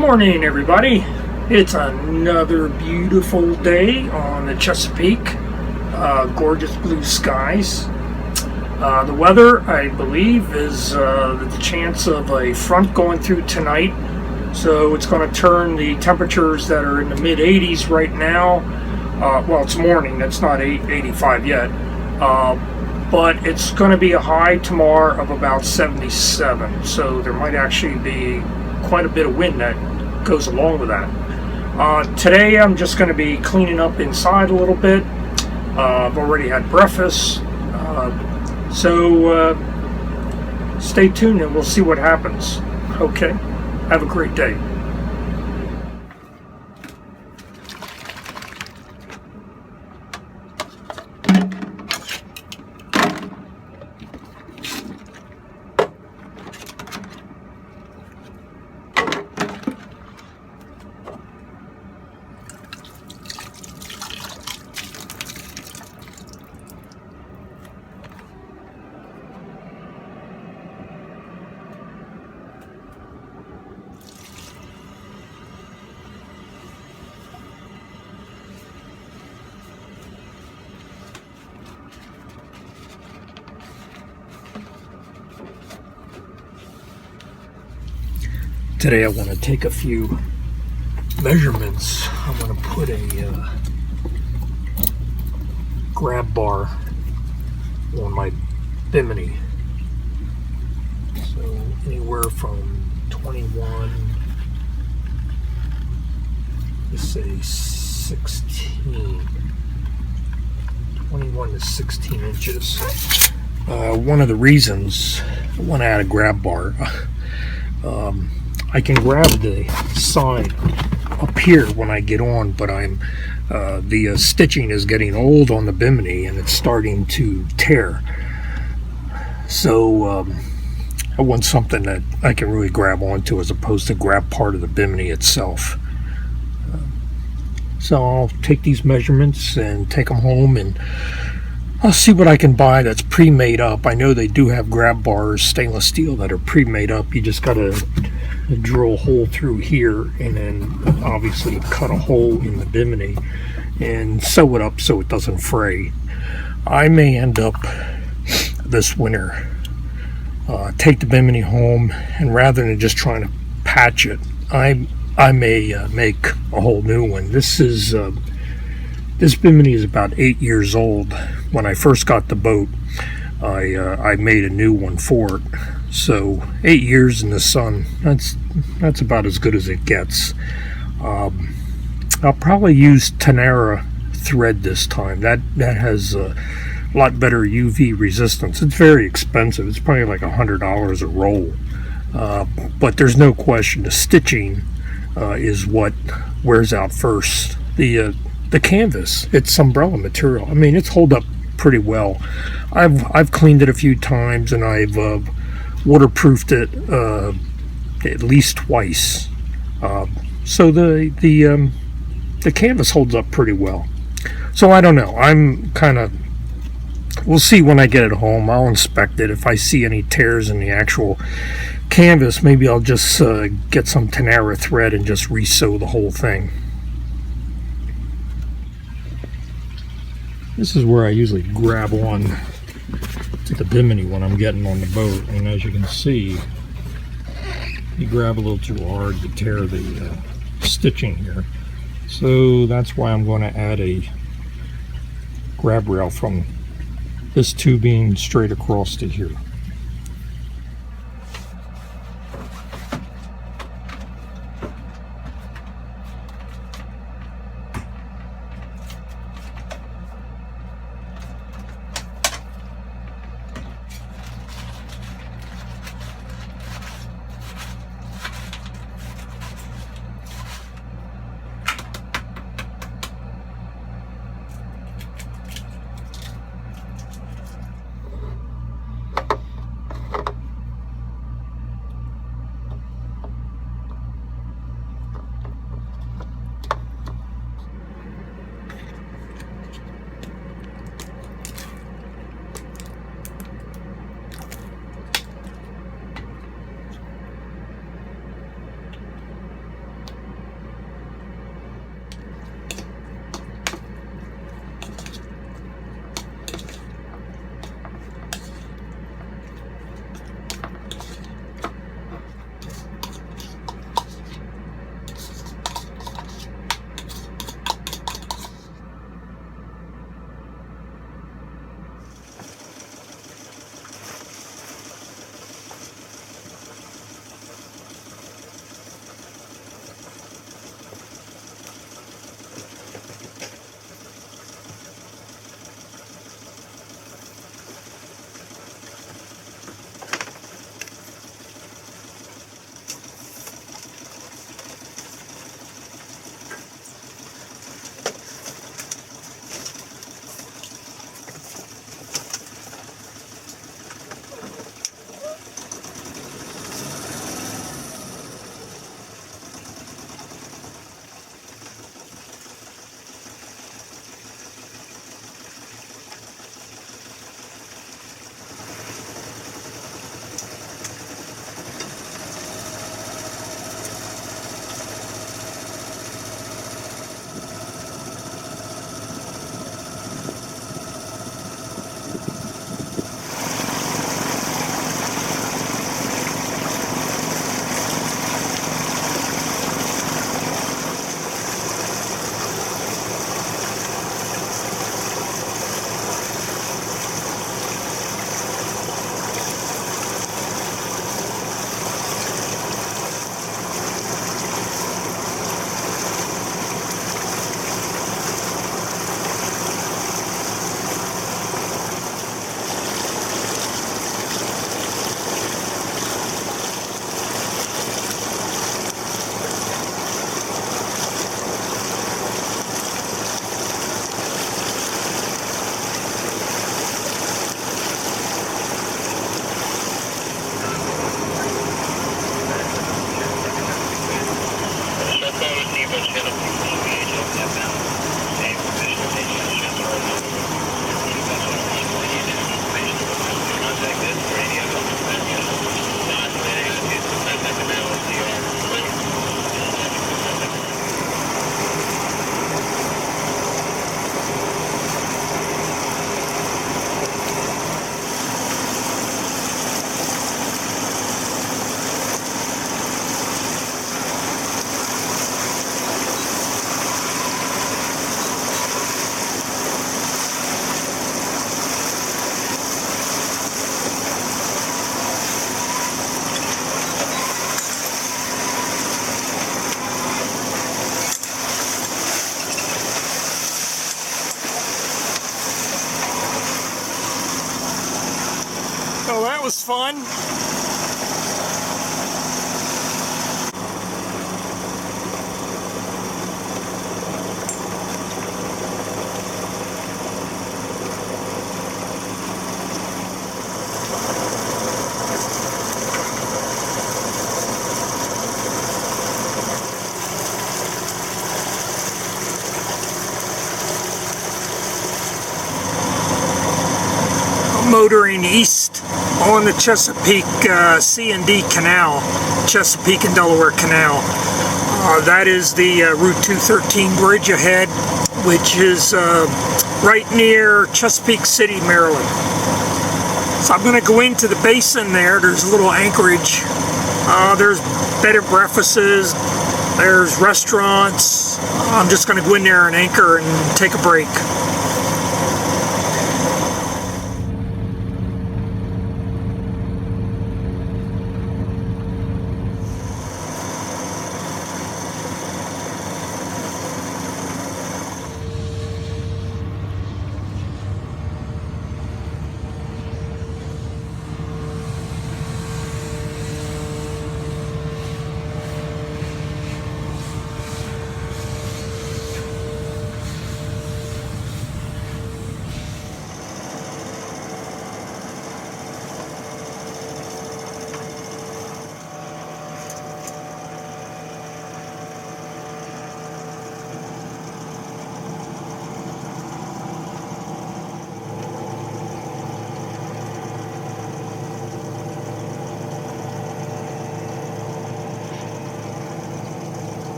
morning, everybody. It's another beautiful day on the Chesapeake. Gorgeous blue skies. The weather, I believe, is the chance of a front going through tonight. So it's going to turn the temperatures that are in the mid 80s right now. Well, it's morning. It's not 85 yet. But it's going to be a high tomorrow of about 77. So there might actually be quite a bit of wind that goes along with that. Today I'm just going to be cleaning up inside a little bit. I've already had breakfast. So stay tuned and we'll see what happens. Okay? Have a great day. Today I want to take a few measurements. I'm going to put a grab bar on my Bimini. So anywhere from 21 to say 16. 21 to 16 inches. One of the reasons I want to add a grab bar, I can grab the sign up here when I get on, but the stitching is getting old on the Bimini and it's starting to tear. So I want something that I can really grab onto as opposed to grab part of the Bimini itself. So I'll take these measurements and take them home and I'll see what I can buy that's pre-made up. I know they do have grab bars, stainless steel, that are pre-made up. You just gotta drill a hole through here and then obviously cut a hole in the Bimini and sew it up so it doesn't fray. I may end up this winter take the Bimini home, and rather than just trying to patch it, I may make a whole new one. This Bimini is about 8 years old. When I first got the boat, I made a new one for it. So 8 years in the sun, that's about as good as it gets. I'll probably use Canal thread this time. That has a lot better UV resistance. It's very expensive. It's probably like $100 a roll. But there's no question the stitching is what wears out first. The canvas, it's umbrella material. I mean, it's hold up pretty well. I've cleaned it a few times and I've waterproofed it at least twice. So the canvas holds up pretty well. So I don't know. We'll see when I get it home. I'll inspect it. If I see any tears in the actual canvas, maybe I'll just get some Canal thread and just re-sew the whole thing. This is where I usually grab on to the Bimini when I'm getting on the boat, and as you can see, you grab a little too hard to tear the stitching here. So that's why I'm going to add a grab rail from this tubing straight across to here. fun. Motoring east on the Chesapeake C&D Canal, Chesapeake and Delaware Canal. That is the Route 213 bridge ahead, which is right near Chesapeake City, Maryland. So I'm going to go into the basin there. There's a little anchorage. There's bed and breakfasts. There's restaurants. I'm just going to go in there and anchor and take a break.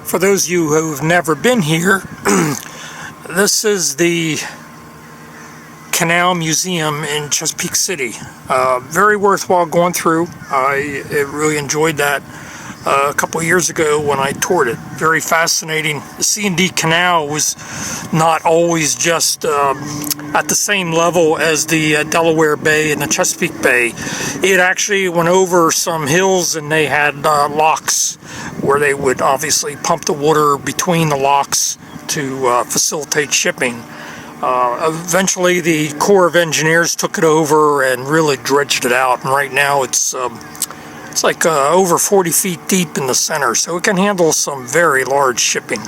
For those of you who've never been here, this is the Canal Museum in Chesapeake City. Very worthwhile going through. I really enjoyed that a couple of years ago when I toured it. Very fascinating. The C&D Canal was not always just at the same level as the Delaware Bay and the Chesapeake Bay. It actually went over some hills, and they had locks where they would obviously pump the water between the locks to facilitate shipping. Eventually the Corps of Engineers took it over and really dredged it out, and right now it's like over 40 feet deep in the center, so it can handle some very large shipping.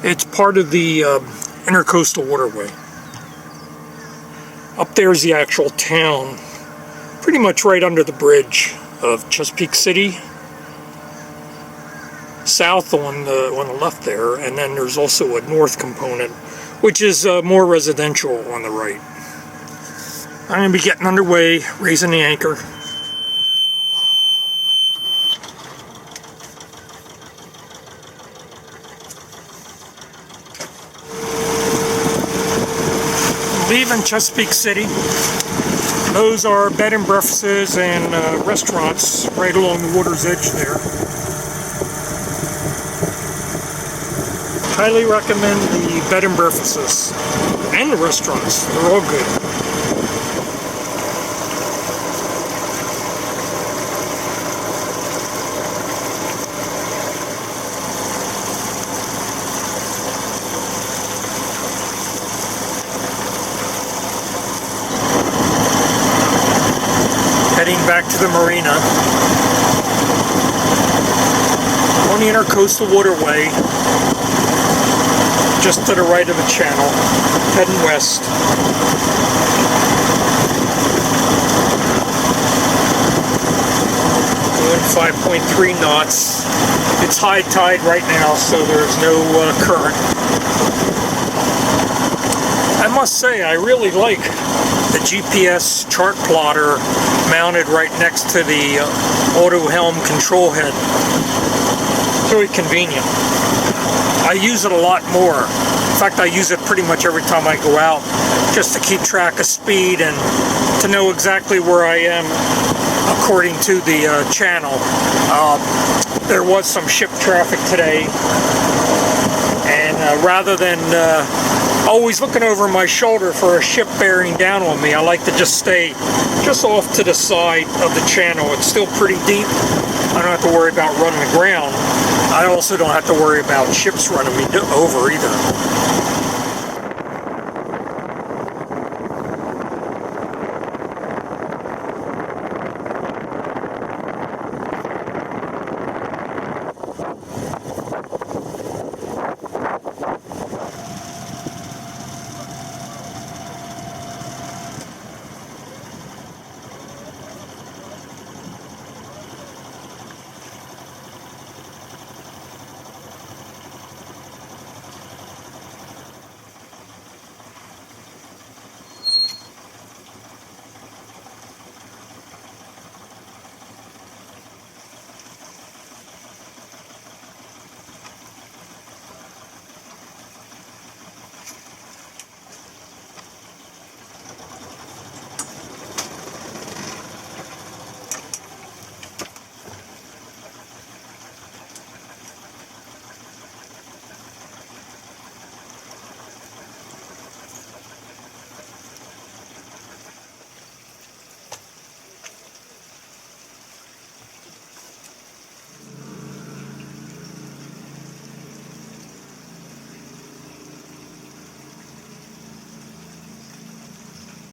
It's part of the Intercoastal Waterway. Up there's the actual town, pretty much right under the bridge of Chesapeake City. South on the left there, and then there's also a north component, which is more residential on the right. I'm going to be getting underway, raising the anchor. Leaving Chesapeake City. Those are bed and breakfasts and restaurants right along the water's edge there. Highly recommend the bed and breakfasts and the restaurants. They're all good. Heading back to the marina on the Intercoastal Waterway, just to the right of the channel, heading west. doing 5.3 knots. It's high tide right now, so there's no current. I must say, I really like the GPS chart plotter mounted right next to the auto helm control head. Very convenient. I use it a lot more. In fact, I use it pretty much every time I go out, just to keep track of speed and to know exactly where I am according to the channel. There was some ship traffic today, and rather than always looking over my shoulder for a ship bearing down on me, I like to just stay just off to the side of the channel. It's still pretty deep. I don't have to worry about running aground. I also don't have to worry about ships running me over either.